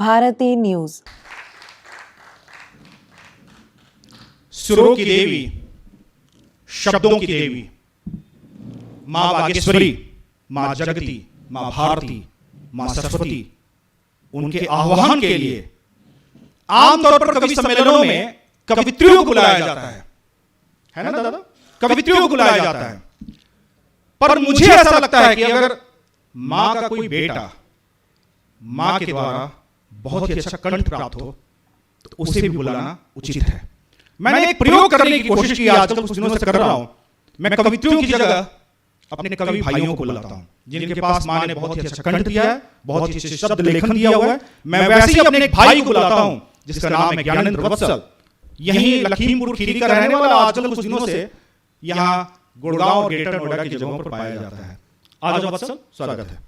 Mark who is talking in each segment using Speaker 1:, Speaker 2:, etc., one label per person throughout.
Speaker 1: Bharti news.
Speaker 2: सुरों की देवी, शब्दों की देवी, मां बागेश्वरी, मां जगती, मां भारती, मां सरस्वती, उनके आह्वान के लिए आमतौर पर कवि सम्मेलनों में कवित्रियों को बुलाया जाता है ना दादा? कवित्रियों को बुलाया जाता है। पर मुझे ऐसा लगता है कि अगर मां का कोई बेटा मां के द्वारा बहुत ही अच्छा कंठ प्राप्त हो तो उसे भी बुलाना उचित है। मैंने एक प्रयोग करने की कोशिश की, आजकल कुछ दिनों से कर रहा हूं। मैं कवित्रियों की जगह अपने कवि भाइयों को बुलाता हूं, जिनके पास मां ने बहुत ही अच्छा कंठ दिया है, बहुत ही अच्छे शब्द लेखन दिया हुआ है। मैं वैसे ही अपने एक भाई को बुलाता हूं जिसका नाम है ज्ञानेंद्र वत्सल। यही लखीमपुर खीरी का रहने वाला, आजकल कुछ दिनों से यहां गुड़गांव और ग्रेटर नोएडा की जगहों पर पाया जाता है। आ जाओ वत्सल, स्वागत है।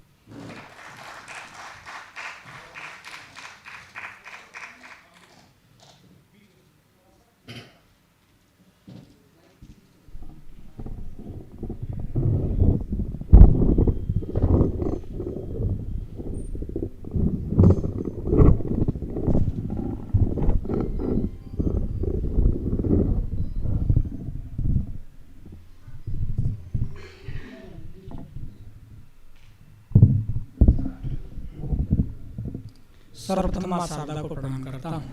Speaker 3: सर्वप्रथम मां शारदा को प्रणाम करता हूँ।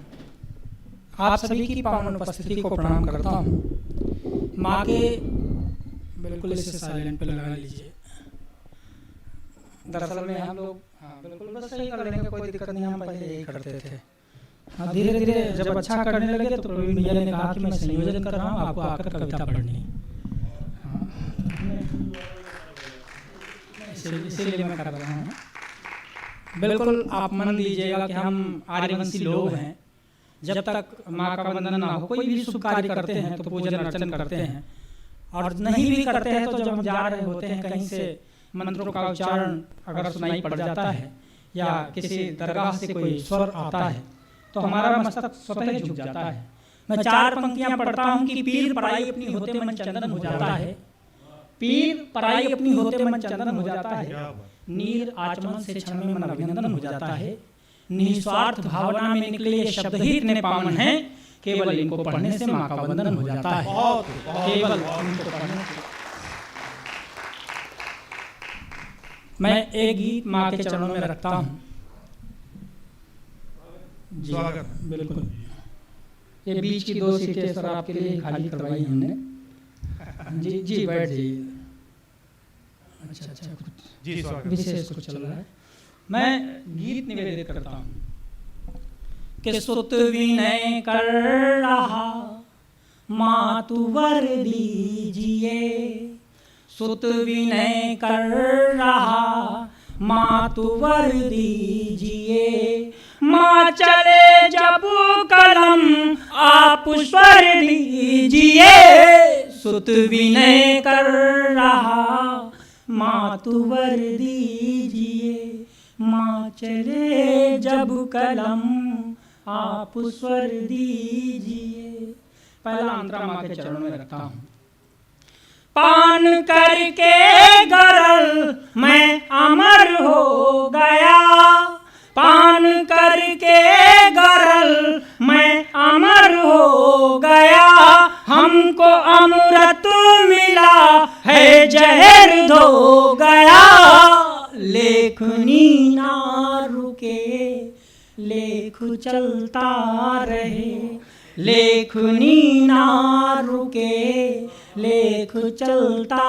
Speaker 3: आप सभी की पावन उपस्थिति को प्रणाम करता हूँ। माँ के बिल्कुल इसे साइलेंट पे लगा लीजिए। दरअसल में हम लोग बिल्कुल बस सही कर लेंगे, कोई दिक्कत नहीं, हम पहले यही करते थे। धीरे धीरे जब अच्छा करने लगे तो प्रवीण भैया ने कहा कि मैं संयोजन कर रहा हूँ, आपको आकर कविता पढ़नी है। इसीलिए मैं कर रहा हूँ। बिल्कुल आप मन दीजिएगा कि हम आर्यवंशी लोग हैं। जब तक माँ का वंदन ना हो, कोई भी शुभ कार्य करते हैं तो पूजन अर्चन करते हैं, और नहीं भी करते हैं तो जब हम जा रहे होते हैं कहीं से मंत्रों का उच्चारण अगर सुनाई पड़ जाता है या किसी दरगाह से कोई स्वर आता है तो हमारा मस्तक स्वतः झुक जाता है। मैं 4 पंक्तियां पढ़ता हूँ कि पीर पराई अपनी होते मन चंदन हो जाता है। पीर पराई अपनी होते मन चंदन हो जाता है। नीर आचमन से क्षण में मन अभिनंदन हो जाता है। निस्वार्थ भावना में निकले ये शब्द ही इतने पावन हैं, केवल इनको पढ़ने से माँ का वंदन हो जाता है। केवल इनको पढ़ने से। मैं एक गीत माँ के चरणों में रखता हूँ। जी बिल्कुल। ये बीच की 2 सीटें सर आपके लिए खाली करवाई हमने। जी जी बैठ जाइए। अच्छा
Speaker 2: जी
Speaker 3: विशेष कुछ चल रहा है। मैं गीत निवेदित करता हूँ कि सुत विनय कर रहा मातु वर दीजिए। सुत विनय कर रहा मातु वर दीजिए। माँ चले जब कलम आप स्वर दीजिए। सुत विनय कर रहा मातु वर दीजिए। माँ चले जब कलम आप स्वर दीजिए। पहला अंतरा माँ के चरणों में रखता हूँ। पान करके गरल मैं अमर हो गया। पान करके गरल मैं अमर हो गया। हमको अमृत मिला है जहर धो गया। लेखनी ना रुके लेख चलता रहे। लेखनी ना रुके लेख चलता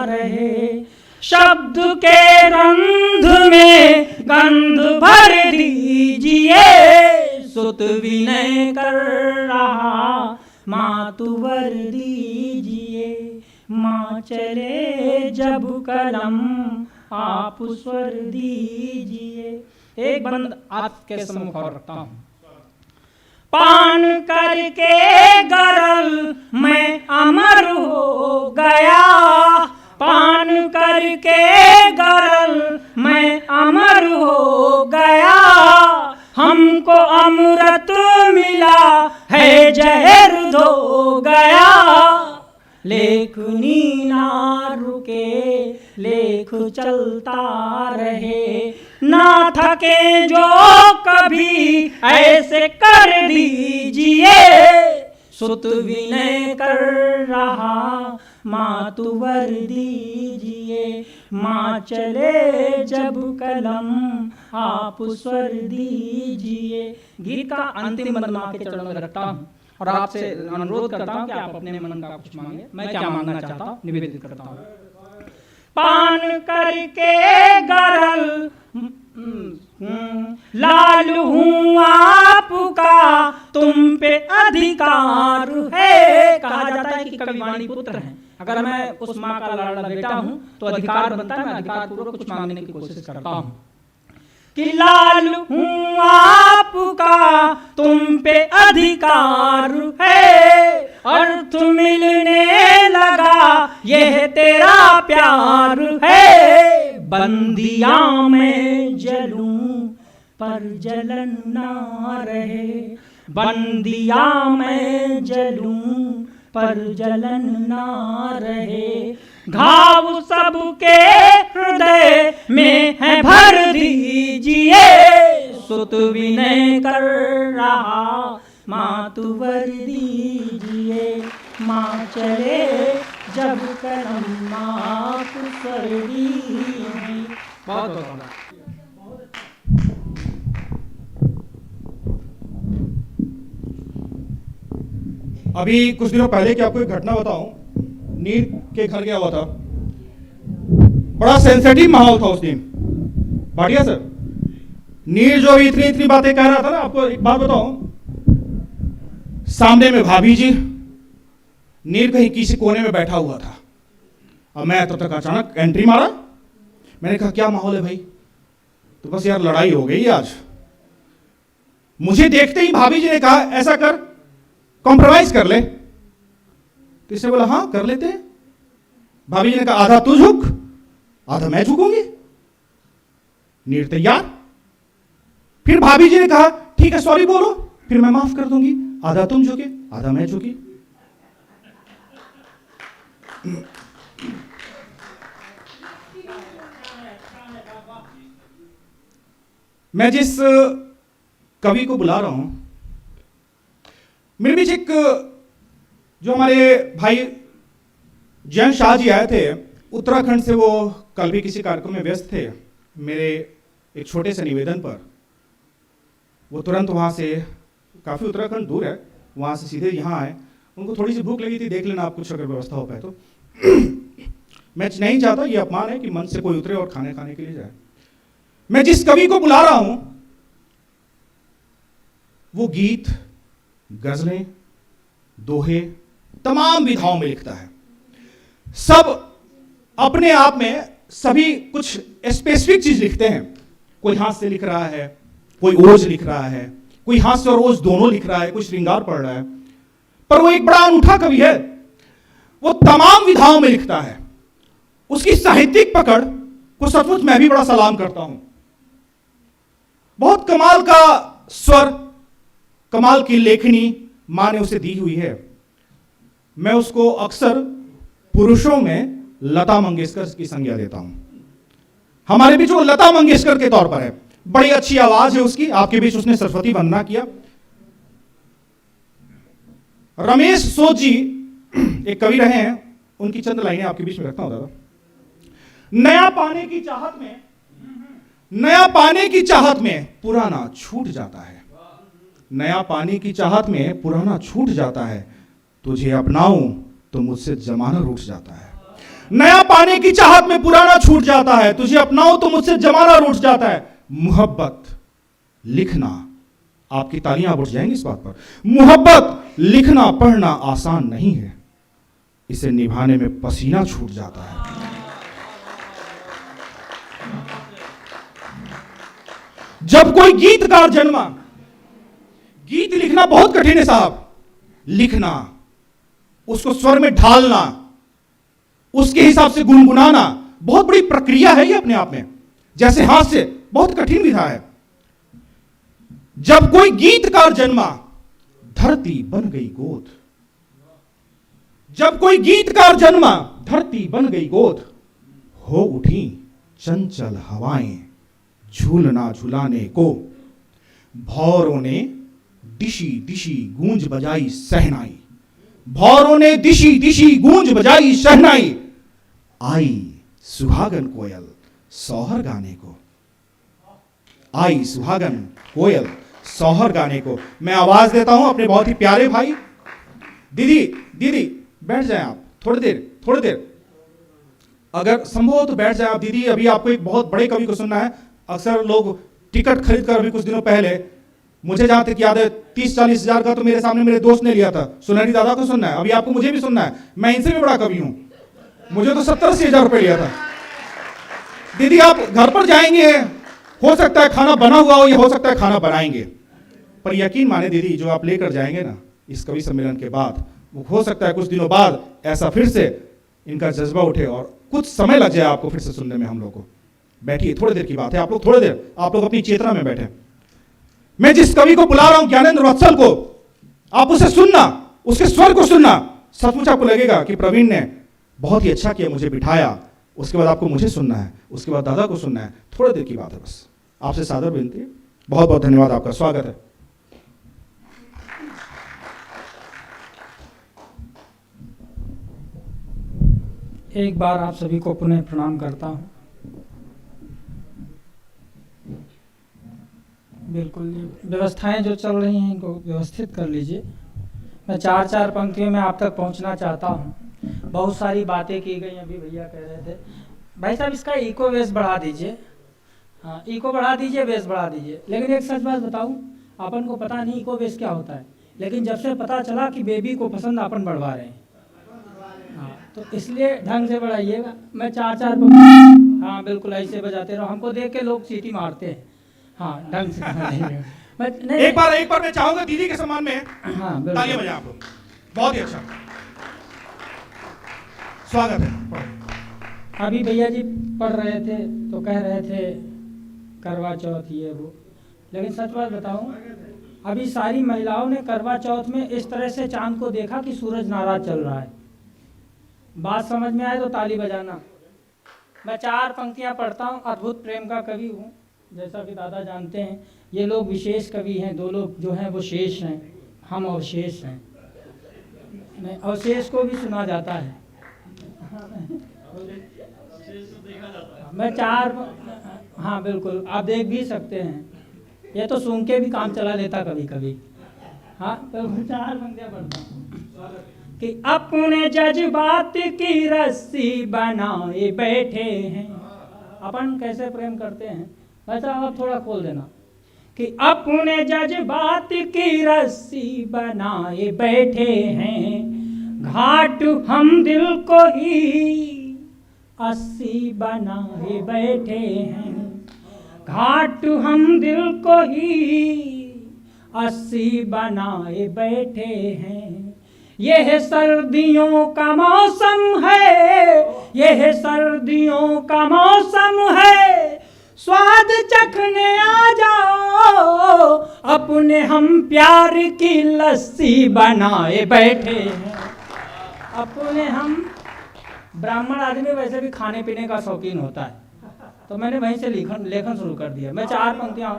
Speaker 3: रहे। शब्द के रंध में गंध भर दीजिए। सुत विनय कर रहा मातु वर दीजिए। माँ चले जब कलम आप स्वर दीजिए। एक बंद आपके सम्मुख और रखता हूँ। पान करके गरल मैं अमर हो गया। पान करके गरल मैं अमर हो गया। हमको अमृत मिला है जहर धो गया। ले लेखनी ना रुके, लेख चलता रहे, ना थके जो कभी ऐसे कर दीजिए। सुत विनय कर रहा मातुवर दीजिए, माँ चले जब कलम आप स्वर दीजिए। गीत का अंतिम मन माँ के चरणों में रखता हूँ और आपसे अनुरोध करता हूँ कि आप अपने मन का कुछ मांगे। मैं क्या मांगना चाहता हूँ निवेदित करता हूँ। पान करके गरल लाल हूँ आपका, तुम पे अधिकार है। कहा जाता है कि कवि वाणी पुत्र हैं। अगर मैं उस माँ का लाडला बेटा हूँ तो अधिकार बनता है मैं अधिकार पूर्वक कुछ मांगने की कोशिश करता हूँ कि लाल हूँ आपका, तुम पे अधिकार है। अर्थ मिलने लगा यह तेरा प्यार है। बंदिया मैं जलूं पर जलन ना रहे, बंदिया मैं जलूं पर जलन ना रहे। घाव सबके हृदय में है भर दीजिए। सुत विनय कर रहा मातुवर दीजिए, माँ चले जब कलम माँ स्वर दीजिए। बहुत बहुत
Speaker 2: अभी कुछ दिनों पहले की आपको एक घटना बताऊं। नीर के घर गया हुआ था, बड़ा सेंसिटिव माहौल था उस दिन। भाटिया सर, नीर जो इतनी इतनी बातें कह रहा था ना, आपको एक बात बताऊं, सामने में भाभी जी, नीर कहीं किसी कोने में बैठा हुआ था। अब मैं तब तक अचानक एंट्री मारा। मैंने कहा क्या माहौल है भाई? तो बस यार लड़ाई हो गई आज। मुझे देखते ही भाभी जी ने कहा ऐसा कर, कॉम्प्रोमाइज कर ले। तो इसने बोला हाँ कर लेते हैं। भाभी जी ने कहा आधा तू झुक, आधा मैं झुकूंगी। नीर तैयार। फिर भाभी जी ने कहा ठीक है सॉरी बोलो, फिर मैं माफ कर दूंगी। आधा तुम झुके, आधा मैं झुकी। मैं जिस कवि को बुला रहा हूं, मेरे बीच एक जो हमारे भाई जयंत शाह जी आए थे उत्तराखंड से। वो कल भी किसी कार्यक्रम में व्यस्त थे। मेरे एक छोटे से निवेदन पर वो तुरंत वहाँ से, काफ़ी उत्तराखंड दूर है, वहाँ से सीधे यहाँ आए। उनको थोड़ी सी भूख लगी थी, देख लेना आप कुछ अगर व्यवस्था हो पाए तो। मैं नहीं चाहता, ये अपमान है कि मन से कोई उतरे और खाने खाने के लिए जाए। मैं जिस कवि को बुला रहा हूं वो गीत, गजलें, दोहे तमाम विधाओं में लिखता है। सब अपने आप में सभी कुछ स्पेसिफिक चीज लिखते हैं। कोई हाथ से लिख रहा है, कोई ओज लिख रहा है, कोई हास्य और ओज दोनों लिख रहा है, कोई श्रृंगार पढ़ रहा है। पर वो एक बड़ा अनूठा कवि है। वो तमाम विधाओं में लिखता है। उसकी साहित्यिक पकड़ को सचमुच मैं भी बड़ा सलाम करता हूं। बहुत कमाल का स्वर, कमाल की लेखनी मां ने उसे दी हुई है। मैं उसको अक्सर पुरुषों में लता मंगेशकर की संज्ञा देता हूं। हमारे बीच वो लता मंगेशकर के तौर पर है। बड़ी अच्छी आवाज है उसकी। आपके बीच उसने सरस्वती वंदना किया। रमेश सोच जी एक कवि रहे हैं, उनकी चंद लाइनें आपके बीच में रखता हूं दादा। नया पाने की चाहत में, नया पाने की चाहत में पुराना छूट जाता है। नया पाने की चाहत में पुराना छूट जाता है। तुझे अपनाऊं तो मुझसे जमाना रूठ जाता है। नया पाने की चाहत में पुराना छूट जाता है। तुझे अपनाऊं तो मुझसे जमाना रूठ जाता है। मोहब्बत लिखना, आपकी तालियां बढ़ जाएंगी इस बात पर। मोहब्बत लिखना पढ़ना आसान नहीं है, इसे निभाने में पसीना छूट जाता है। जब कोई गीतकार जन्मा, गीत लिखना बहुत कठिन है साहब। लिखना, उसको स्वर में ढालना, उसके हिसाब से गुनगुनाना बहुत बड़ी प्रक्रिया है ये अपने आप में। जैसे हाथ से बहुत कठिन विधा है। जब कोई गीतकार जन्मा, धरती बन गई गोद। जब कोई गीतकार जन्मा, धरती बन गई गोद, हो उठी चंचल हवाएं झूलना झुलाने को, भौरों ने दिशी दिशी गूंज बजाई सहनाई, भौरों ने दिशी दिशी गूंज बजाई सहनाई, आई सुहागन कोयल सोहर गाने को, आई सुहागन कोयल सोहर गाने को। मैं आवाज देता हूं अपने बहुत ही प्यारे भाई, दीदी दीदी बैठ जाएं आप, थोड़ी देर अगर संभव हो तो बैठ जाए आप दीदी। अभी आपको एक बहुत बड़े कवि को सुनना है। अक्सर लोग टिकट खरीद कर, अभी कुछ दिनों पहले मुझे जहां तक याद है 30-40 हजार का तो मेरे सामने मेरे दोस्त ने लिया था। सुनहरी दादा को सुनना है, अभी आपको मुझे भी सुनना है। मैं इनसे भी बड़ा कवि हूं, मुझे तो 70-80 हजार रुपए लिया था। दीदी आप घर पर जाएंगे, हो सकता है खाना बना हुआ हो, या हो सकता है खाना बनाएंगे, पर यकीन माने दीदी जो आप लेकर जाएंगे ना इस कवि सम्मेलन के बाद, वो हो सकता है कुछ दिनों बाद ऐसा फिर से इनका जज्बा उठे और कुछ समय लग जाए आपको फिर से सुनने में हम लोग को। बैठिए, थोड़ी देर की बात है, आप लोग थोड़ी देर आप लोग अपनी चेतना में बैठे। मैं जिस कवि को बुला रहा हूं ज्ञानेंद्र वत्सल को, आप उसे सुनना, उसके स्वर को सुनना। सचमुच आपको लगेगा कि प्रवीण ने बहुत ही अच्छा किया, मुझे बिठाया। उसके बाद आपको मुझे सुनना है, उसके बाद दादा को सुनना है। थोड़ी देर की बात है बस। आपसे सादर विनती है, बहुत बहुत धन्यवाद, आपका स्वागत है।
Speaker 3: एक बार आप सभी को पुनः प्रणाम करता हूँ। बिल्कुल, ये व्यवस्थाएं जो चल रही हैं इनको व्यवस्थित कर लीजिए। मैं 4-4 पंक्तियों में आप तक पहुंचना चाहता हूं। बहुत सारी बातें की गई, अभी भैया कह रहे थे। भाई साहब इसका इको वेस बढ़ा दीजिए। हाँ, इको बढ़ा दीजिए, वेस बढ़ा दीजिए। लेकिन एक सच बात बताऊं, अपन को पता नहीं इको वेस क्या होता है, लेकिन जब से पता चला कि बेबी को पसंद अपन बढ़वा रहे हैं, हाँ, तो इसलिए ढंग से बढ़ाइएगा। मैं 4-4 हाँ बिल्कुल ऐसे बजाते रहो, हमको देख के लोग सीटी मारते हैं। हाँ, ढंग से नहीं,
Speaker 2: एक बार मैं चाहूंगा दीदी के सम्मान में
Speaker 3: हाँ
Speaker 2: तालियां बजाएं आप लोग। बहुत ही अच्छा, स्वागत है।
Speaker 3: अभी भैया जी पढ़ रहे थे तो कह रहे थे करवा चौथ ये वो, लेकिन सच बात बताऊं, अभी सारी महिलाओं ने करवा चौथ में इस तरह से चांद को देखा कि सूरज नाराज चल रहा है। बात समझ में आए तो ताली बजाना। मैं 4 पंक्तियां पढ़ता हूं। अद्भुत प्रेम का कवि हूं, जैसा कि दादा जानते हैं। ये लोग विशेष कवि हैं, 2 लोग जो हैं वो शेष हैं, हम अवशेष हैं। मैं अवशेष को भी सुना जाता है। मैं 4, हाँ बिल्कुल आप देख भी सकते हैं, ये तो सूंघ के भी काम चला लेता कभी कभी। हाँ तो 4 पंक्तियां पढ़ता हूँ कि अपने जज्बात की रस्सी बनाए बैठे हैं। अपन कैसे प्रेम करते हैं, वैसा आप थोड़ा खोल देना कि अपने जज्बात की रस्सी बनाए बैठे हैं, घाट हम दिल को ही 80 बनाए बैठे हैं, घाट हम दिल को ही 80 बनाए बैठे हैं। यह सर्दियों का मौसम है, यह सर्दियों का मौसम है, स्वाद चखने आ जाओ, अपने हम प्यार की लस्सी बनाए बैठे हैं। अपने हम, ब्राह्मण आदमी वैसे भी खाने पीने का शौकीन होता है, तो मैंने वहीं से लेखन शुरू कर दिया। मैं 4 पंक्तियां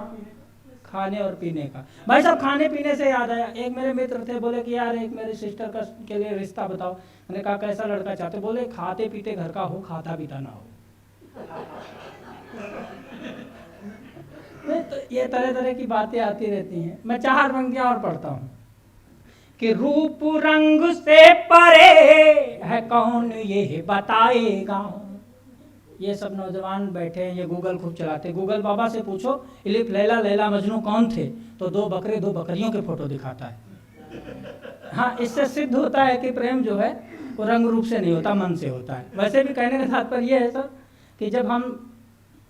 Speaker 3: खाने और पीने का। भाई साहब खाने पीने से याद आया, एक मेरे मित्र थे, बोले कि यार एक मेरी सिस्टर का के लिए रिश्ता बताओ। मैंने कहा कैसा लड़का चाहते? बोले खाते पीते घर का हो, खाता पीता ना हो। तो ये तरह तरह की बातें आती रहती हैं। मैं 4 पंक्तियां और पढ़ता हूँ कि रूप रंग से परे है कौन ये बताएगा। ये सब नौजवान बैठे हैं, ये गूगल खूब चलाते। गूगल बाबा से पूछो इलिफ लैला लैला मजनू कौन थे, तो 2 बकरे 2 बकरियों के फोटो दिखाता है। हाँ, इससे सिद्ध होता है कि प्रेम जो है वो रंग रूप से नहीं होता, मन से होता है। वैसे भी कहने का तात्पर्य ये है सर कि जब हम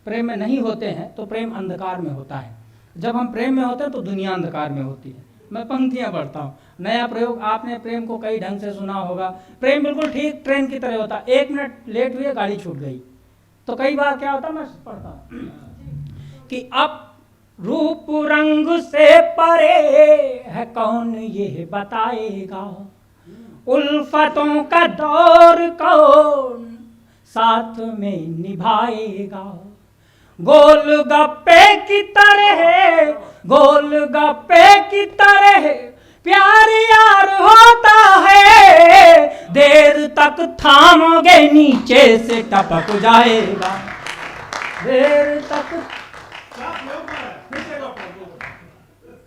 Speaker 3: प्रेम में नहीं होते हैं तो प्रेम अंधकार में होता है, जब हम प्रेम में होते हैं तो दुनिया अंधकार में होती है। मैं पंक्तियां पढ़ता हूँ। नया प्रयोग, आपने प्रेम को कई ढंग से सुना होगा। प्रेम बिल्कुल ठीक ट्रेन की तरह होता है। 1 मिनट लेट हुई, गाड़ी छूट गई, तो कई बार क्या होता, मैं पढ़ता हूँ कि अब रूप रंग से परे है कौन ये बताएगा, उल्फतों का दौर कौन साथ में निभाएगा। गोलगप्पे की तरह, गोलगप्पे की तरह प्यार यार होता है, देर तक थामोगे नीचे से टपक जाएगा, देर तक।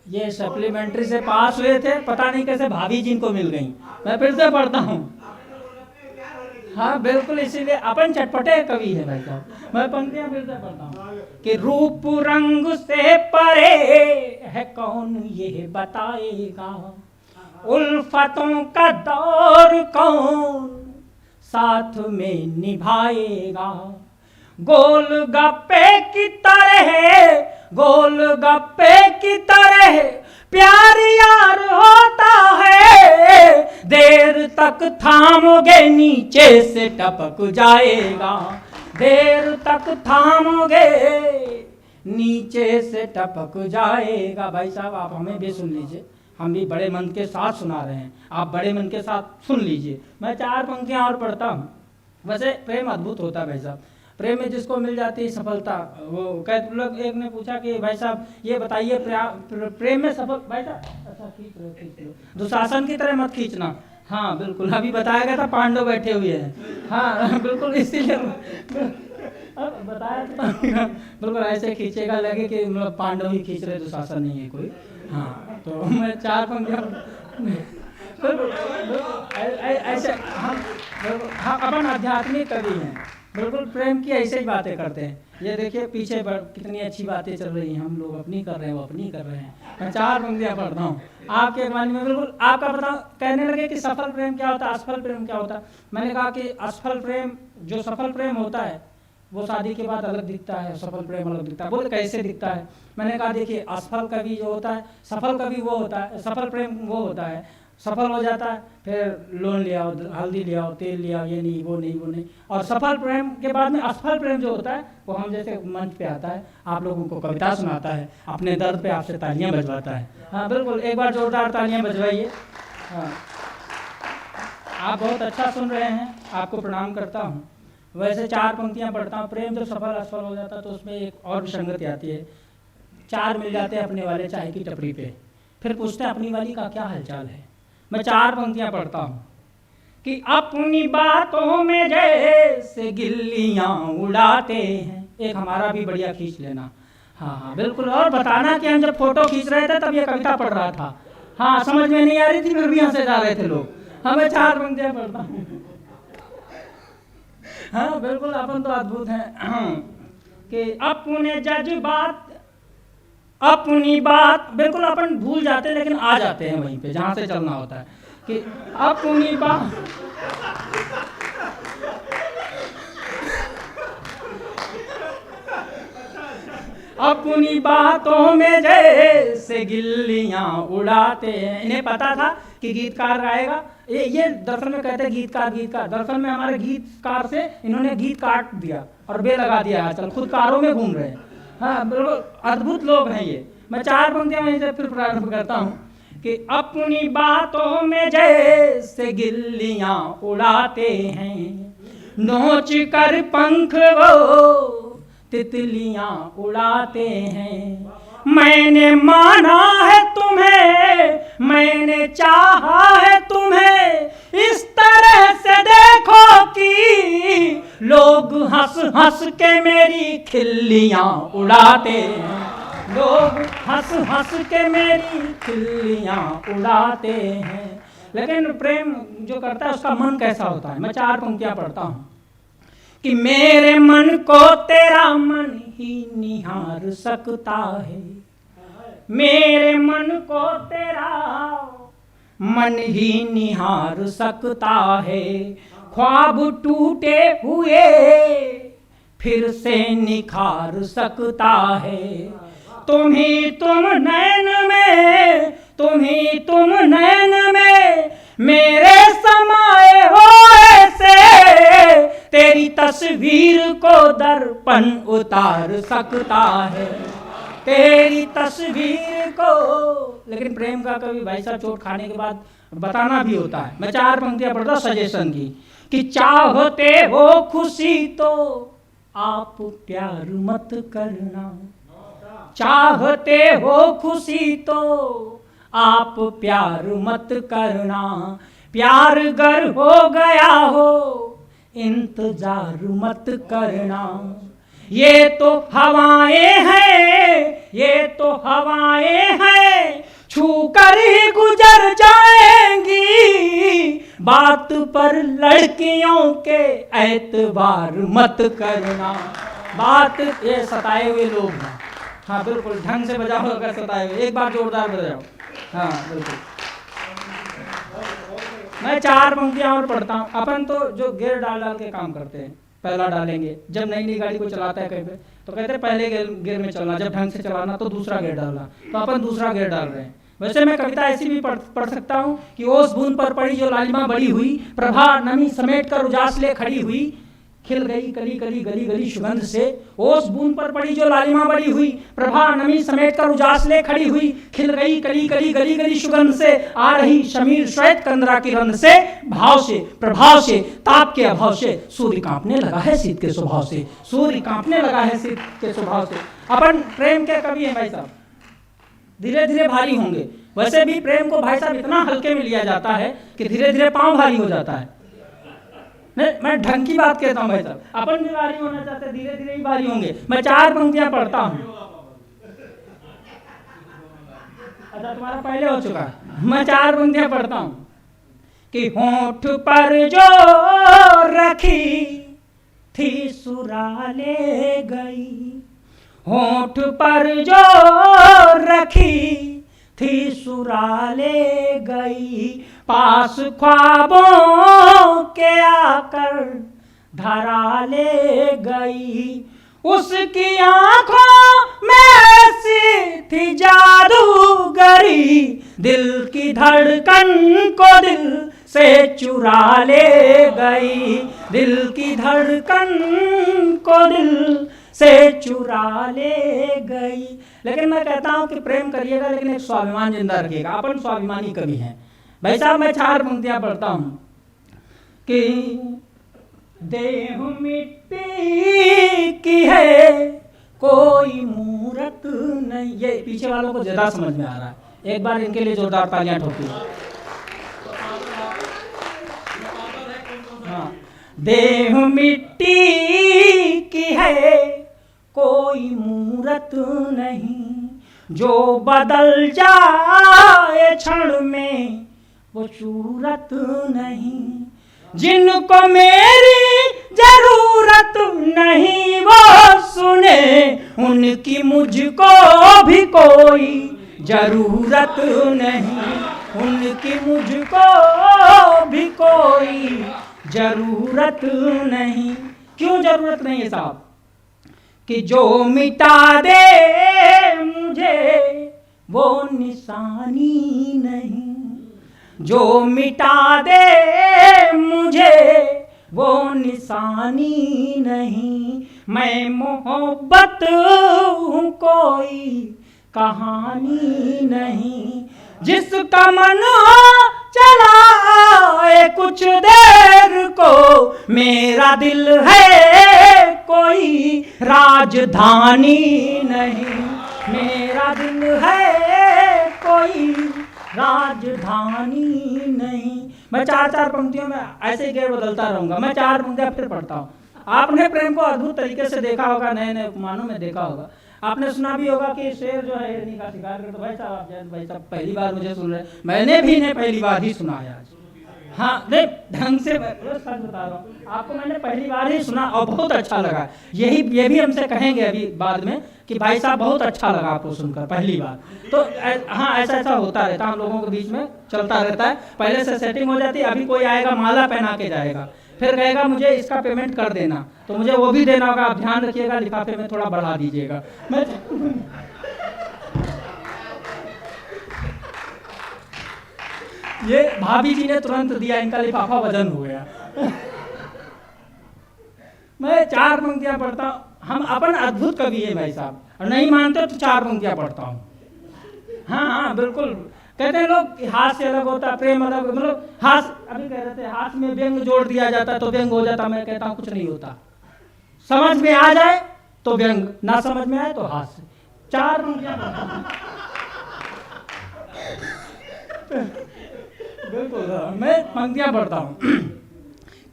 Speaker 3: ये सप्लीमेंट्री से पास हुए थे, पता नहीं कैसे भाभी जी इनको मिल गई। मैं फिर से पढ़ता हूँ। हाँ बिल्कुल, इसीलिए अपन चटपटे कवि है भाई साहब। मैं पंक्तियां फिर से पढ़ता हूँ कि रूप रंग से परे है कौन ये बताएगा, उल्फतों का दौर कौन साथ में निभाएगा। गोलगप्पे की तरह, गोलगप्पे की तरह प्यार यार होता है, देर तक थामोगे नीचे से टपक जाएगा, देर तक थामोगे नीचे से टपक जाएगा। भाई साहब आप हमें भी सुन लीजिए, हम भी बड़े मन के साथ सुना रहे हैं, आप बड़े मन के साथ सुन लीजिए। मैं 4 पंक्तियां और पढ़ता हूँ। वैसे प्रेम अद्भुत होता है भाई साहब, प्रेम में जिसको मिल जाती है सफलता, वो कई लोग, एक ने पूछा कि भाई साहब ये बताइए प्रेम में सफल। भाई साहब अच्छा खींच लो, दुशासन की तरह मत खींचना। हाँ बिल्कुल, अभी बताया गया था पांडव बैठे हुए हैं। हाँ बिल्कुल, इसीलिए अब बताया था बिल्कुल ऐसे खींचेगा, लगे कि मतलब पांडव ही खींच रहे, दुशासन नहीं है कोई। हाँ तो मैं 4 पंक्तियां ऐसे, हम अपन आध्यात्मिक कवि हैं, बिल्कुल प्रेम की ऐसे ही बातें करते हैं। ये देखिए पीछे कितनी अच्छी बातें चल रही हैं, हम लोग अपनी कर रहे हैं, वो अपनी कर रहे हैं। मैं 4 पंक्तियां पढ़ता हूँ आपके अगवानी में। बिल्कुल आपका बताओ, कहने लगे कि सफल प्रेम क्या होता है, असफल प्रेम क्या होता है। मैंने कहा कि असफल प्रेम, जो सफल प्रेम होता है वो शादी के बाद अलग दिखता है, सफल प्रेम अलग दिखता है। बोले कैसे दिखता है। मैंने कहा देखिए असफल कवि जो होता है, सफल कवि वो होता है, सफल प्रेम वो होता है, सफल हो जाता है फिर लोन ले आओ, हल्दी ले आओ, तेल ले आओ, ये नहीं वो नहीं वो नहीं। और सफल प्रेम के बाद में असफल प्रेम जो होता है वो हम जैसे मंच पे आता है, आप लोगों को कविता सुनाता है, अपने दर्द पे आपसे तालियां बजवाता है। हाँ बिल्कुल, एक बार जोरदार तालियां बजवाइए। हाँ आप बहुत अच्छा सुन रहे हैं, आपको प्रणाम करता हूँ। वैसे 4 पंक्तियां पढ़ता हूँ। प्रेम जो सफल असफल हो जाता है तो उसमें एक और विसंगति आती है। 4 मिल जाते हैं अपने वाले चाय की टपरी पे, फिर पूछते हैं अपनी वाली का क्या हालचाल है। मैं 4 पंक्तियां पढ़ता हूँ कि अपनी बातों में जैसे गिल्लियां उड़ाते हैं। एक हमारा भी बढ़िया खींच लेना। हाँ बिल्कुल, और बताना कि हम जब फोटो खींच रहे थे तब ये कविता पढ़ रहा था। हाँ समझ में नहीं आ रही थी, फिर भी हंसे जा रहे थे लोग। हाँ मैं 4 पंक्तियां पढ़ता हूँ। हाँ बिल्कुल, अपन तो अद्भुत हैं कि अपने जज्बात, अपनी बात, बिल्कुल अपन भूल जाते हैं लेकिन आ जाते हैं वहीं पे जहां से चलना होता है कि अपनी बात, अपनी बातों में जैसे गिल्लियां उड़ाते हैं। इन्हें पता था कि गीतकार गाएगा, ये दरअसल में कहते हैं गीतकार, गीतकार। दरअसल में हमारे गीतकार से इन्होंने गीत काट दिया और बे लगा दिया, आजकल खुद कारों में घूम रहे हैं। हाँ बिल्कुल अद्भुत लोग हैं ये। मैं 4 पंक्तियां वहीं से फिर प्रारंभ करता हूँ कि अपनी बातों में जैसे गिल्लियां उड़ाते हैं, नोच कर पंख वो तितलियां उड़ाते हैं। मैंने माना है तुम्हें, मैंने चाहा है तुम्हें, इस तरह से देखो कि लोग हंस हंस के मेरी खिल्लियां उड़ाते हैं, लोग हंस हंस के मेरी खिल्लियां उड़ाते हैं। लेकिन प्रेम जो करता है उसका मन कैसा होता है। मैं 4 पंक्तियां पढ़ता हूं कि मेरे मन को तेरा मन ही निहार सकता है, मेरे मन को तेरा मन ही निहार सकता है। ख्वाब टूटे हुए फिर से निखार सकता है। तुम ही तुम नैन में, तुम ही तुम नैन में मेरे समाए हो ऐसे, तेरी तस्वीर को दर्पण उतार सकता है, तेरी तस्वीर को। लेकिन प्रेम का कभी भाई साहब चोट खाने के बाद बताना भी होता है। मैं 4 पंक्तियां पढ़ता हूं सजेशन की कि चाहते हो खुशी तो आप प्यार मत करना, चाहते हो खुशी तो आप प्यार मत करना, प्यार गर हो गया हो इंतजार मत करना, ये तो हवाएं हैं, ये तो हवाएं हैं, छू कर ही गुजर जाएंगी, बात पर लड़कियों के एतबार मत करना। बात ये सताए हुए लोग हैं। हाँ बिल्कुल ढंग से बजाओ अगर सताए हुए, एक बार जोरदार बजाओ। हाँ बिल्कुल। मैं 4 पंक्तियां और पढ़ता हूँ। अपन तो जो गियर डाल डाल के काम करते हैं, पहला डालेंगे। जब नई नई गाड़ी को चलाता है कहीं पे तो कहते हैं पहले गियर में चलना, जब ढंग से चलाना तो दूसरा गियर डालना, तो अपन दूसरा गियर डाल रहे हैं। वैसे मैं कविता ऐसी भी पढ़ सकता हूँ कि ओस बूंद पर पड़ी जो लालिमा बड़ी हुई, प्रभा नमी समेट कर उजास ले खड़ी हुई, खिल गई कली कली गली गली सुगंध से। ओस बूंद पर पड़ी जो लालिमा बड़ी हुई, प्रभा नमी समेट कर उजास ले खड़ी हुई, खिल गई कली कली गली गली सुगंध से, आ रही शमीर श्वेत कंदरा की रंध से, भाव से प्रभाव से ताप के अभाव से, सूर्य कांपने लगा है शीत के स्वभाव से, सूर्य कांपने लगा है शीत के स्वभाव से। अपन प्रेम के कवि हैं भाई साहब, धीरे धीरे भारी होंगे। वैसे भी प्रेम को भाई साहब इतना हल्के में लिया जाता है कि धीरे धीरे पांव भारी हो जाता है। नहीं, मैं ढंग की बात कहता हूँ भाई साहब, अपन भी भारी होना चाहते हैं, धीरे धीरे ही भारी होंगे। मैं 4 पंक्तियां पढ़ता हूँ। अच्छा तुम्हारा पहले हो चुका है। मैं 4 पंक्तियां पढ़ता हूँ कि होंठ पर जो रखी थी सुरा ले गई, होंठ पर जो रखी थी सुरा ले गई, पास ख्वाबों के आकर धरा ले गई, उसकी आंखों में ऐसी थी जादूगरी, दिल की धड़कन को दिल से चुरा ले गई, दिल की धड़कन को दिल से चुरा ले गई। लेकिन मैं कहता हूं कि प्रेम करिएगा लेकिन एक स्वाभिमान जिंदा रखिएगा। अपन स्वाभिमानी कवि हैं भाई साहब। मैं 4 पंक्तियां पढ़ता हूं कि देह मिट्टी की है कोई मूरत नहीं। ये पीछे वालों को ज्यादा समझ में आ रहा है, एक बार इनके लिए जोरदार तालियां ठोकिए। हाँ, देह मिट्टी की है कोई मूरत नहीं, जो बदल जाए क्षण में वो सूरत नहीं, जिनको मेरी जरूरत नहीं वो सुने, उनकी मुझको भी कोई जरूरत नहीं, उनकी मुझको भी कोई जरूरत नहीं। क्यों जरूरत नहीं है साहब? कि जो मिटा दे मुझे वो निशानी नहीं, जो मिटा दे मुझे वो निशानी नहीं, मैं मोहब्बत हूँ कोई कहानी नहीं, जिसका मन हो चलाए कुछ देर को, मेरा दिल है कोई राजधानी नहीं, मेरा दिल है कोई राजधानी नहीं। मैं 4 पंक्तियों में ऐसे गेर बदलता रहूंगा। मैं 4 पंक्तियां फिर पढ़ता हूँ। आपने प्रेम को अद्भुत तरीके से देखा होगा, नए नए उपमानों में देखा होगा। आपने सुना भी होगा कि शेर जो है हिरनी का शिकार करता। भाई साहब आप जैन भाई साहब पहली बार मुझे सुन रहे, मैंने भी इन्हें पहली बार ही सुना है आज। हाँ नहीं ढंग से सच बता रहा हूँ आपको, मैंने पहली बार ही सुना और बहुत अच्छा लगा। ये भी हमसे कहेंगे अभी बाद में कि भाई साहब बहुत अच्छा लगा आपको सुनकर पहली बार। तो हाँ ऐसा होता रहता है, हम लोगों के बीच में चलता रहता है। पहले से सेटिंग हो जाती है, अभी कोई आएगा माला पहना के जाएगा, फिर कहेगा मुझे इसका पेमेंट कर देना, तो मुझे वो भी देना होगा। आप ध्यान रखिएगा, लिफाफे में थोड़ा बढ़ा दीजिएगा। ये भाभी जी ने तुरंत दिया, इनका लिफाफा वजन हो गया। मैं 4 पंक्तियां पढ़ता हूँ। हम अपन अद्भुत कवि है भाई साहब, और नहीं मानते तो 4 पंक्तियां पढ़ता हूँ। हाँ बिल्कुल। कहते हैं लोग हास्य अलग होता है, प्रेम अलग, मतलब हास्य, अभी कह रहे थे हास्य में व्यंग जोड़ दिया जाता तो व्यंग हो जाता। मैं कहता हूँ कुछ नहीं होता, समझ में आ जाए तो व्यंग, ना समझ में आए तो हास्य। 4 बिल्कुल मैं पंक्तियां पढ़ता हूँ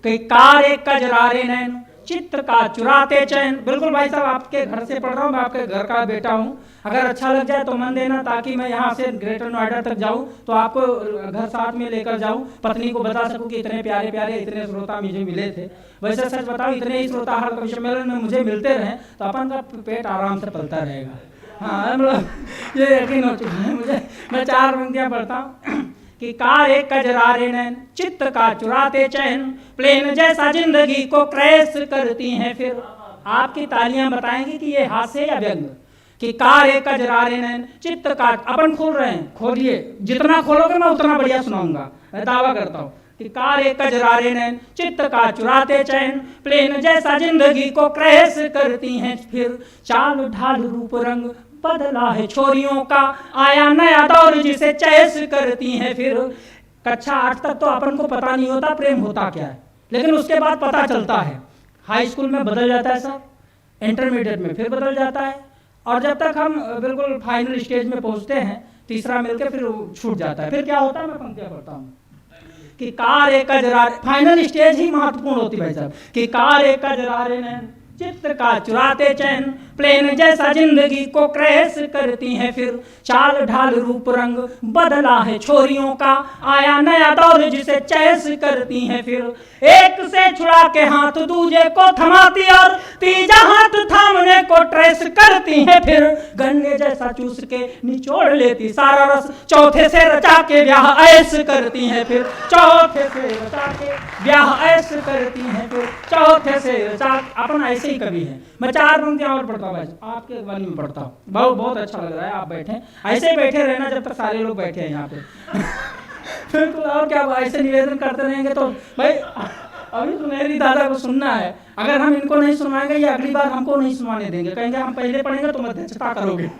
Speaker 3: कि कार एक कजरारे नैन चित्त का चुराते चैन। बिल्कुल भाई साहब, आपके घर से पढ़ रहा हूँ, मैं आपके घर का बेटा हूँ। अगर अच्छा लग जाए तो मन देना, ताकि मैं यहाँ से ग्रेटर नोएडा तक जाऊँ तो आपको घर साथ में लेकर जाऊँ, पत्नी को बता सकूँ कि इतने प्यारे प्यारे इतने श्रोता मुझे मिले थे। वैसे सच बताओ, इतने ही श्रोता हर कवि सम्मेलन में मुझे मिलते रहे तो अपन का पेट आराम से पलता रहेगा। हाँ, मतलब ये यकीन हो चुका है मुझे। मैं 4 पंक्तियाँ पढ़ता हूँ कि कार एक कजरारे नैन चित्त का चुराते चैन, प्लेन जैसा जिंदगी को क्रैश करती हैं फिर। आपकी तालियां बताएंगी कि ये हास्य या व्यंग। कि कार एक कजरारे नैन चित्त का, अपन खोल रहे हैं, खोलिए, जितना खोलोगे मैं उतना बढ़िया सुनाऊंगा, मैं दावा करता हूँ। कि कार एक कजरारे नैन चित्त का चुराते चैन, प्लेन जैसा जिंदगी को क्रैश करती हैं फिर। चाल ढाल रूप रंग बदला है छोरियों का, आया नया दौर जिसे चैस करती हैं फिर। कक्षा 8 तक तो अपन को पता नहीं होता प्रेम होता क्या है, लेकिन उसके बाद पता चलता है। हाई स्कूल में बदल जाता है सब, इंटरमीडिएट में फिर बदल जाता है, और जब तक हम बिल्कुल फाइनल स्टेज में पहुंचते हैं, तीसरा मिलकर फिर छूट जाता है। फिर क्या होता है, मैं पंक्तियां पढ़ता हूँ कि कार एक कजरारे, फाइनल स्टेज ही महत्वपूर्ण होती है भाई साहब। कि कार एक कजरारे नैन चित्र का चुराते चैन, प्लेन जैसा जिंदगी को क्रैश करती हैं फिर। चाल ढाल रूप रंग बदला है छोरियों का, आया नया दौर जिसे चैस करती हैं फिर। एक से छुड़ा के हाथ दूजे को थमाती और तीजा हाथ थामने को ट्रेस करती हैं फिर। गन्ने जैसा चूस के निचोड़ लेती सारा रस, चौथे से रचा के ब्याह ऐस करती हैं फिर। चौथे से रचा के ब्याह ऐस करती हैं फिर। चौथे से रचा, अपन ऐसे ही कवि हैं। मैं 4 पंक्तियां और पढ़ता हूँ, आपके वाली में पढ़ता हूँ। बहुत अच्छा लग रहा है, आप बैठे ऐसे ही बैठे रहना जब तक सारे लोग बैठे हैं यहाँ पे। बिल्कुल, और क्या, ऐसे निवेदन करते रहेंगे तो भाई अभी सुनहरी दादा को सुनना है। अगर हम इनको नहीं सुनवाएंगे, ये अगली बार हमको नहीं सुनवाने देंगे, कहेंगे हम पहले पढ़ेंगे तुम अध्यक्षता करोगे।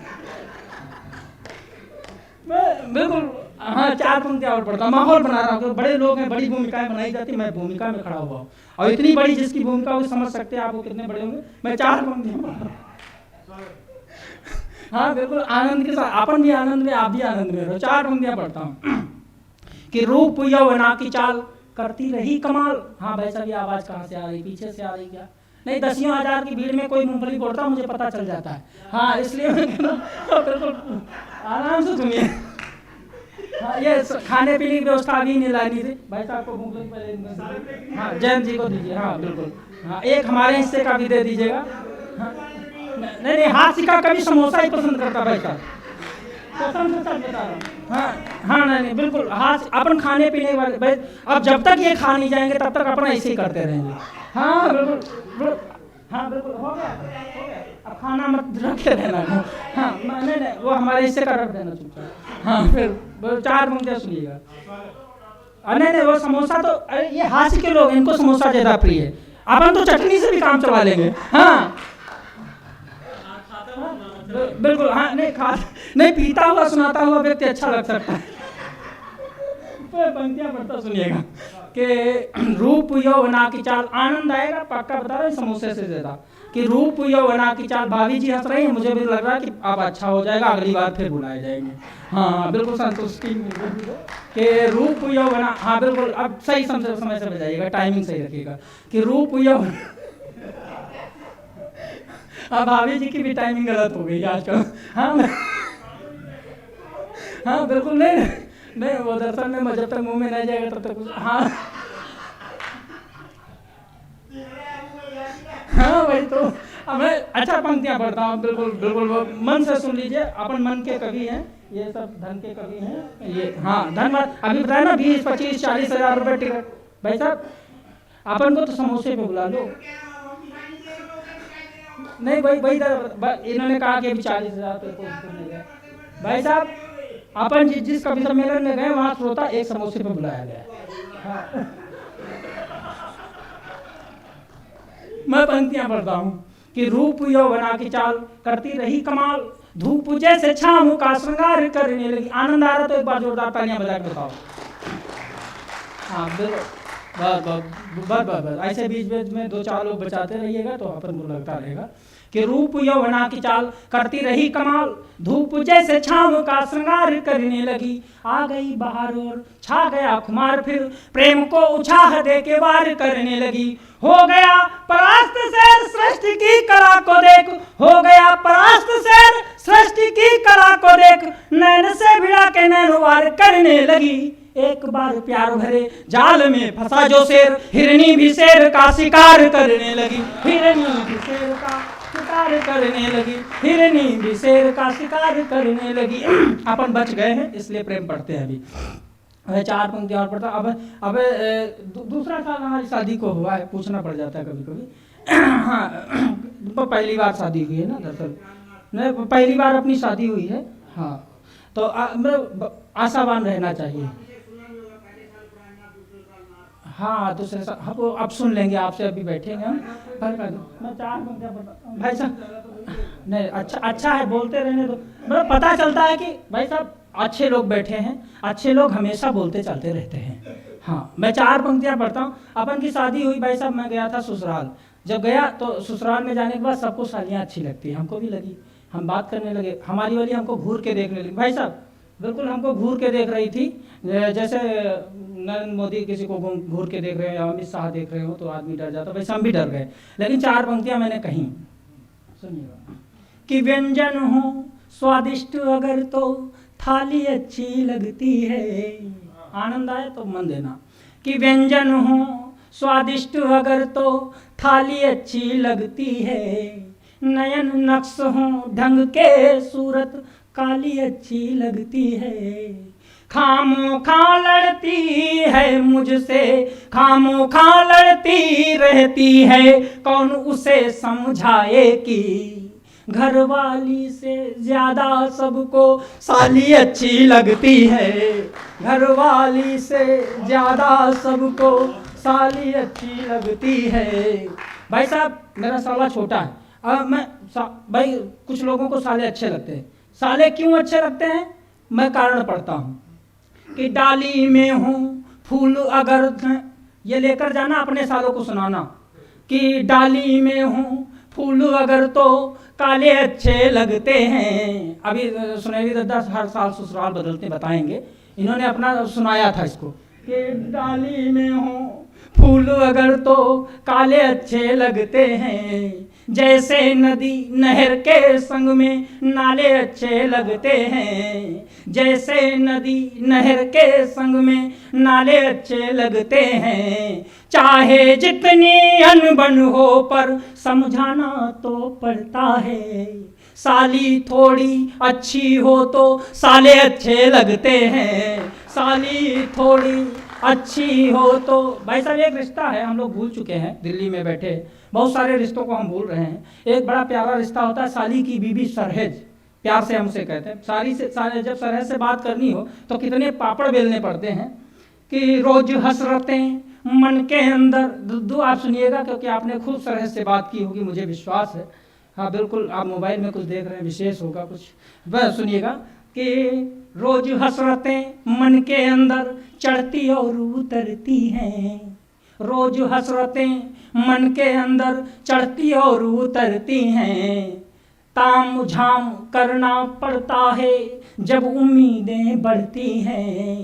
Speaker 3: बिल्कुल हाँ, 4 पंक्तियां और पढ़ता हूँ। माहौल बना रहा हूँ, बड़े लोग हैं, बड़ी भूमिकाएं बनाई जाती, मैं भूमिका में खड़ा हुआ हूँ, और इतनी बड़ी जिसकी भूमिका वो समझ सकते हैं आप वो कितने बड़े होंगे। मैं 4 पंक्तियां पढ़ता हूँ। हाँ बिल्कुल, आनंद के साथ, अपन भी आनंद में, आप भी आनंद में रहो। 4 पंक्तियां पढ़ता हूँ कि रूप यौवना की चाल करती रही कमाल। हाँ भाई साहब, ये आवाज कहाँ से आ रही, पीछे से आ रही क्या? नहीं, 10,000 की भीड़ में कोई मूंगफली बोलता मुझे पता चल जाता है। हाँ, इसलिए बिल्कुल आराम से सुनिए। हाँ, ये खाने पीने की व्यवस्था अभी नहीं लानी थी भाई साहब को, मूंगफली पहले। हाँ, जयंत जी को दीजिए। हाँ बिल्कुल, हाँ, एक हमारे हिस्से का भी दे दीजिएगा। हाँ, नहीं, हाथ का कभी समोसा ही पसंद करता भाई साहब, कसम से सच बता रहा हूँ। हाँ, नहीं बिल्कुल, हाथ अपन खाने पीने वाले भाई, अब जब तक ये खा नहीं जाएंगे तब तक अपन ऐसे ही करते रहेंगे। हाँ बिल्कुल, हाँ बिल्कुल, हो गया। अब खाना मत रखे रहना। हाँ, नहीं, वो हमारे हिस्से का रख देना चुपचाप। हाँ, फिर 4 पंक्तियां सुनिएगा। नहीं, वो समोसा तो, अरे ये हास्य के लोग, इनको समोसा ज्यादा प्रिय है, अपन तो चटनी से भी काम चला लेंगे। हाँ बिल्कुल, हाँ, नहीं पीता हुआ सुनाता हुआ व्यक्ति अच्छा लग सकता है। पंक्तियां पढ़ता सुनिएगा कि रूप यौवना की चाल, आनंद आएगा पक्का बता रहे, समोसे से ज्यादा। कि रूप यौवना की चाल, भाभी जी हंस रही है, मुझे भी लग रहा है कि अब अच्छा हो जाएगा, अगली बार फिर बुलाए जाएंगे। हाँ बिल्कुल, संतुष्टि कि रूप यौवना, हाँ बिल्कुल, अब सही समय से बजाइएगा, टाइमिंग सही रखिएगा। कि रूप यौवना, हाँ भाभी जी की भी टाइमिंग गलत हो गई आजकल। हाँ बिल्कुल, नहीं वो दरअसल में जब तक मुंह में नहीं जाएगा तब तक। हाँ वही तो। अब मैं अच्छा पंक्तियां पढ़ता हूँ, बिल्कुल मन से सुन लीजिए, अपन मन के कवि हैं, ये सब धन के कवि हैं ये। हाँ, धन्यवाद। अभी बताया ना 20, 25, 40 हजार रुपए टिकट, भाई साहब अपन को तो समोसे पे बुला लो। नहीं वही इन्होंने कहा कि अभी 40,000 रुपये भाई साहब, अपन जिस कवि सम्मेलन में गए वहां श्रोता एक समोसे पे बुलाया गया। हाँ। मैं पंक्तियां पढ़ता हूँ कि रूप यौवना की चाल करती रही कमाल, धूप जैसे छाँव का श्रृंगार करने लगी। आनंद आ रहा तो एक बार जोरदार तालियां बजा के बताओ। हाँ बस ऐसे बीच बीच में 2-4 लोग बचाते रहिएगा तो अपन को लगता रहेगा कि रूप यौवना की चाल करती रही कमाल, धूप जैसे छाँव का श्रृंगार करने लगी। आ गई बाहर और छा गया खुमार, फिर प्रेम को उछाह दे के वार करने लगी। हो गया परास्त शहर सृष्टि की कला को देख, हो गया परास्त शहर सृष्टि की कला को देख, नैन से भिड़ा के नैनो वार करने लगी। एक बार प्यार भरे जाल में फंसा जो शेर, हिरनी भी शेर का शिकार करने लगी। हिरनी भी शेर का शिकार करने लगी, हिरनी भी शेर का शिकार करने लगी। अपन बच गए हैं इसलिए प्रेम पढ़ते हैं अभी। 4 पंक्तियां और पढ़ता। अब दूसरा साल हमारी शादी को हुआ है, पूछना पड़ जाता है कभी कभी। हाँ पहली बार शादी हुई है ना, दरअसल नहीं पहली बार अपनी शादी हुई है। हाँ तो आशावान रहना चाहिए। हाँ दूसरे साल हम अब सुन लेंगे आपसे, अभी बैठेंगे हम। मैं 4 पंक्तियां पढ़ता भाई साहब। नहीं अच्छा है, बोलते रहने दो। मतलब पता चलता है कि भाई साहब अच्छे लोग बैठे हैं, अच्छे लोग हमेशा बोलते चलते रहते हैं। हाँ मैं 4 पंक्तियां पढ़ता हूँ। अपन की शादी हुई भाई साहब, मैं गया था ससुराल। जब गया तो ससुराल में जाने के बाद सबको सालियाँ अच्छी लगती है, हमको भी लगी। हम बात करने लगे, हमारी वाली हमको घूर के देखने लगी। भाई साहब बिल्कुल हमको घूर के देख रही थी, जैसे नरेंद्र मोदी किसी को घूर के देख रहे हैं या अमित शाह देख रहे हो तो आदमी डर जाता, वैसे हम भी डर गए। लेकिन 4 पंक्तियां मैंने कही, सुनिएगा। कि व्यंजन हो स्वादिष्ट अगर तो थाली अच्छी लगती है। आनंद आए तो मन देना। कि व्यंजन हो स्वादिष्ट अगर तो थाली अच्छी लगती है, नयन नक्श हो ढंग के सूरत काली अच्छी लगती है। खामोखा लड़ती है मुझसे, खामोखा लड़ती रहती है, कौन उसे समझाए कि घरवाली से ज्यादा सबको साली अच्छी लगती है। घरवाली से ज्यादा सबको साली अच्छी लगती है। भाई साहब मेरा साला छोटा है, अब मैं भाई कुछ लोगों को साले अच्छे लगते हैं। साले क्यों अच्छे लगते हैं मैं कारण पढ़ता हूँ। कि डाली में हूँ फूल अगर, ये लेकर जाना अपने सालों को सुनाना। कि डाली में हूँ फूल अगर तो काले अच्छे लगते हैं। अभी सुनहरी दद्दा हर साल ससुराल बदलते बताएंगे, इन्होंने अपना सुनाया था इसको। कि डाली में हूँ फूल अगर तो काले अच्छे लगते हैं, जैसे नदी नहर के संग में नाले अच्छे लगते हैं। जैसे नदी नहर के संग में नाले अच्छे लगते हैं। चाहे जितनी अनबन हो पर समझाना तो पड़ता है। साली थोड़ी अच्छी हो तो साले अच्छे लगते हैं। साली थोड़ी अच्छी हो तो भाई साहब एक रिश्ता है, हम लोग भूल चुके हैं दिल्ली में बैठे, बहुत सारे रिश्तों को हम भूल रहे हैं। एक बड़ा प्यारा रिश्ता होता है साली की बीबी सरहेज, प्यार से हम उसे कहते हैं। जब सरहेज से बात करनी हो तो कितने पापड़ बेलने पड़ते हैं। कि रोज हसरतें मन के अंदर, दुद्दू आप सुनिएगा क्योंकि आपने खूब सरहेज से बात की होगी मुझे विश्वास है। हाँ बिल्कुल, आप मोबाइल में कुछ देख रहे हैं, विशेष होगा कुछ, बस सुनिएगा। कि रोज हसरतें मन के अंदर चढ़ती और उतरती हैं। रोज हसरतें मन के अंदर चढ़ती और उतरती हैं। ताम झाम करना पड़ता है जब उम्मीदें बढ़ती हैं।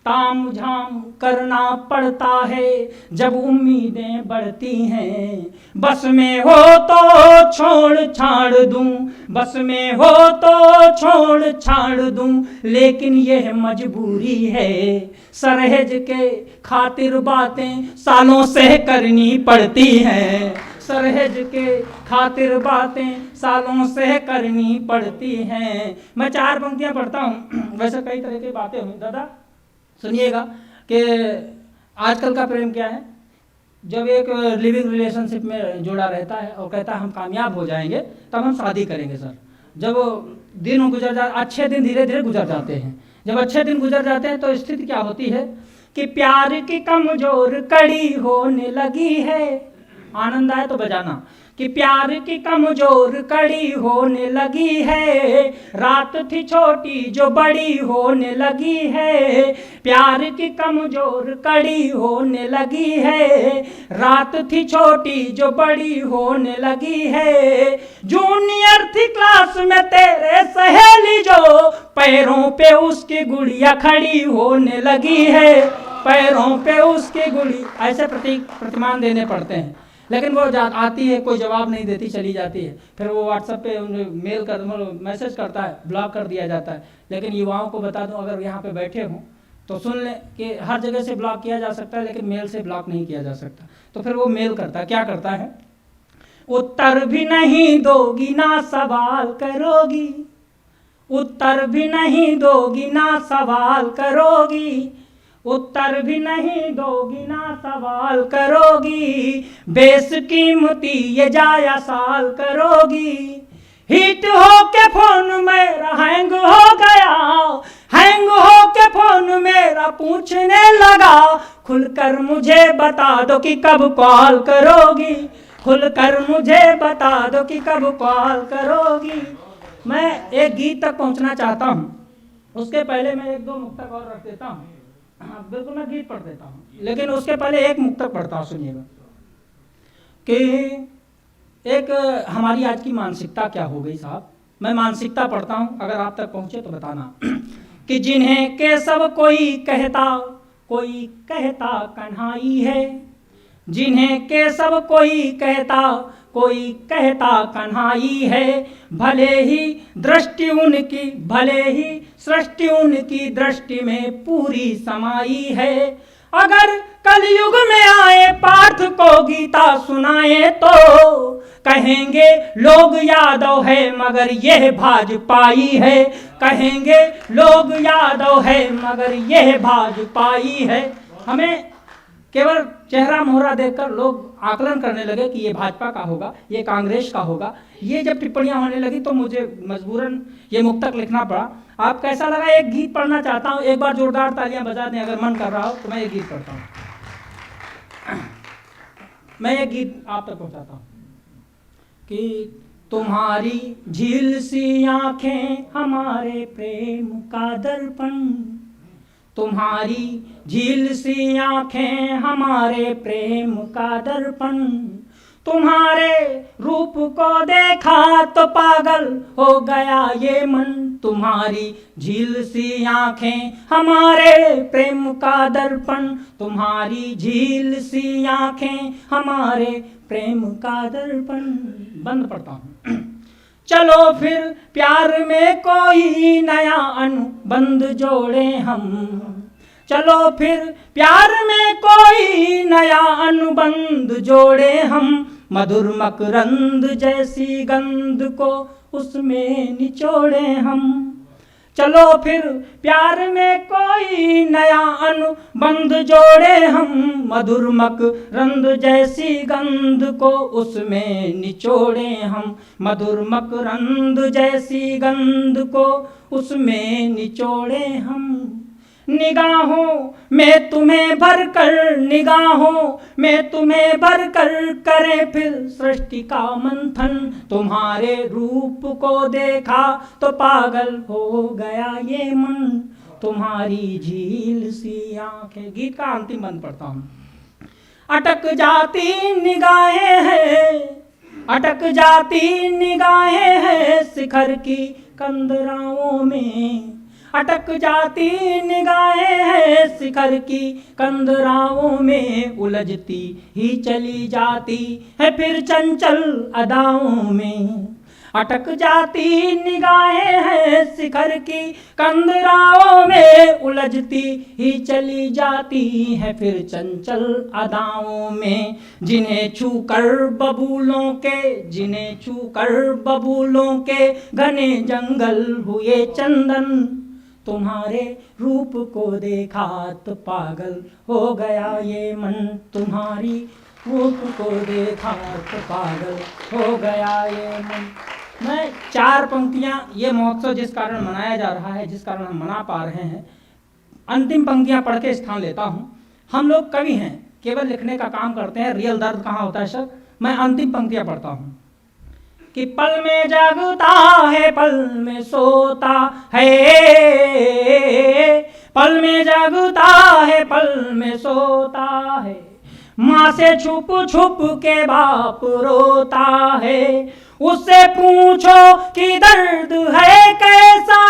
Speaker 3: ताम झाम करना पड़ता है जब उम्मीदें बढ़ती हैं। बस में हो तो छोड़ छाड़ दूं, बस में हो तो छोड़ छाड़ दूं, लेकिन यह मजबूरी है। सरहेज के खातिर बातें सालों से करनी पड़ती हैं। सरहेज के खातिर बातें सालों से करनी पड़ती हैं। मैं 4 पंक्तियां पढ़ता हूँ, वैसे कई तरह की बातें हुई दादा, सुनिएगा। कि आजकल का प्रेम क्या है, जब एक लिविंग रिलेशनशिप में जुड़ा रहता है और कहता है हम कामयाब हो जाएंगे तब हम शादी करेंगे सर। जब दिन गुजर जा, अच्छे दिन धीरे धीरे गुजर जाते हैं। जब अच्छे दिन गुजर जाते हैं तो स्थिति क्या होती है कि प्यार की कमजोर कड़ी होने लगी है। आनंद आए तो बजाना। कि प्यार की कमजोर कड़ी होने लगी है, रात थी छोटी जो बड़ी होने लगी है। प्यार की कमजोर कड़ी होने लगी है, रात थी छोटी जो बड़ी होने लगी है। जूनियर थी क्लास में तेरे सहेली जो, पैरों पे उसकी गुड़िया खड़ी होने लगी है, पैरों पे उसकी गुड़ी। ऐसे प्रतिमान देने पड़ते हैं, लेकिन वो आती है, कोई जवाब नहीं देती, चली जाती है। फिर वो व्हाट्सएप पे मेल कर मैसेज करता है, ब्लॉक कर दिया जाता है। लेकिन युवाओं को बता दूं, अगर यहाँ पे बैठे हों तो सुन लें कि हर जगह से ब्लॉक किया जा सकता है, लेकिन मेल से ब्लॉक नहीं किया जा सकता। तो फिर वो मेल करता है, क्या करता है, उत्तर भी नहीं दोगी ना सवाल करोगी, उत्तर भी नहीं दोगी ना सवाल करोगी, उत्तर भी नहीं दोगी ना सवाल करोगी, बेशकीमती ये जाया साल करोगी। हिट हो के फोन मेरा हैंग हो गया, हैंग हो के फोन मेरा पूछने लगा, खुलकर मुझे बता दो कि कब कॉल करोगी, खुलकर मुझे बता दो कि कब कॉल करोगी। मैं एक गीत तक पहुंचना चाहता हूं, उसके पहले मैं एक दो मुक्तक और रख देता हूं। हाँ बिल्कुल, मैं गीत पढ़ देता हूँ, लेकिन उसके पहले एक मुक्तक पढ़ता हूँ, सुनिएगा कि एक हमारी आज की मानसिकता क्या हो गई साहब। मैं मानसिकता पढ़ता हूँ, अगर आप तक पहुँचे तो बताना कि जिन्हें के सब कोई कहता कन्हाई है, जिन्हें के सब कोई कहता कन्हाई है, भले ही सृष्टि उनकी दृष्टि में पूरी समाई है। अगर कलयुग में आए पार्थ को गीता सुनाए तो कहेंगे लोग यादव है मगर यह भाजपाई है, कहेंगे लोग यादव है मगर यह भाजपाई है। हमें केवल चेहरा मोहरा देखकर लोग आकलन करने लगे कि ये भाजपा का होगा, ये कांग्रेस का होगा। ये जब टिप्पणियां होने लगी तो मुझे मजबूरन ये मुक्तक लिखना पड़ा। आप कैसा लगा? एक गीत पढ़ना चाहता हूँ, एक बार जोरदार तालियां बजा दें अगर मन कर रहा हो तो मैं ये गीत पढ़ता हूँ। मैं ये गीत आप तक पहुँचाता हूँ कि तुम्हारी झील सी आंखें हमारे प्रेम का दर्पण, तुम्हारी झील सी आंखें हमारे प्रेम का दर्पण, तुम्हारे रूप को देखा तो पागल हो गया ये मन, तुम्हारी झील सी आंखें हमारे प्रेम का दर्पण, तुम्हारी झील सी आंखें हमारे प्रेम का दर्पण। बंद पढ़ता हूँ। चलो फिर प्यार में कोई नया अनुबंध जोड़े हम, चलो फिर प्यार में कोई नया अनुबंध जोड़े हम, मधुर मकरंद जैसी गंध को उसमें निचोड़े हम। चलो फिर प्यार में कोई नया अनुबंध जोड़े हम, मधुर मकरंद जैसी गंध को उसमें निचोड़े हम, मधुर मकरंद जैसी गंध को उसमें निचोड़े हम। निगाहों में तुम्हें भरकर, निगाहों में तुम्हें भरकर करें फिर सृष्टि का मंथन, तुम्हारे रूप को देखा तो पागल हो गया ये मन, तुम्हारी झील सी आंखें। गीत का अंतिम बंद पढ़ता हूँ। अटक जाती निगाहें हैं, अटक जाती निगाहें हैं शिखर की कंदराओं में, अटक जाती निगाहें हैं शिखर की कंदराओं में, उलझती ही चली जाती है फिर चंचल अदाओं में, अटक जाती निगाहें हैं शिखर की कंदराओं में, उलझती ही चली जाती है फिर चंचल अदाओं में। जिन्हें छूकर बबूलों के, जिन्हें छूकर बबूलों के घने जंगल हुए चंदन, तुम्हारे रूप को देखा तो पागल हो गया ये मन, तुम्हारी रूप को देखा तो पागल हो गया ये मन। मैं 4 पंक्तियां, ये महोत्सव जिस कारण मनाया जा रहा है, जिस कारण हम मना पा रहे हैं, अंतिम पंक्तियां पढ़ के स्थान लेता हूं। हम लोग कवि हैं, केवल लिखने का काम करते हैं। रियल दर्द कहाँ होता है सर? मैं अंतिम पंक्तियां पढ़ता हूं कि पल में जागता है, पल में सोता है, पल में जागता है, पल में सोता है, माँ से छुप छुप के बाप रोता है, उससे पूछो कि दर्द है कैसा,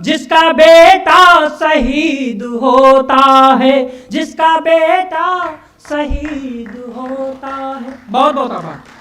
Speaker 3: जिसका बेटा शहीद होता है, जिसका बेटा शहीद होता है। बहुत बहुत आभार।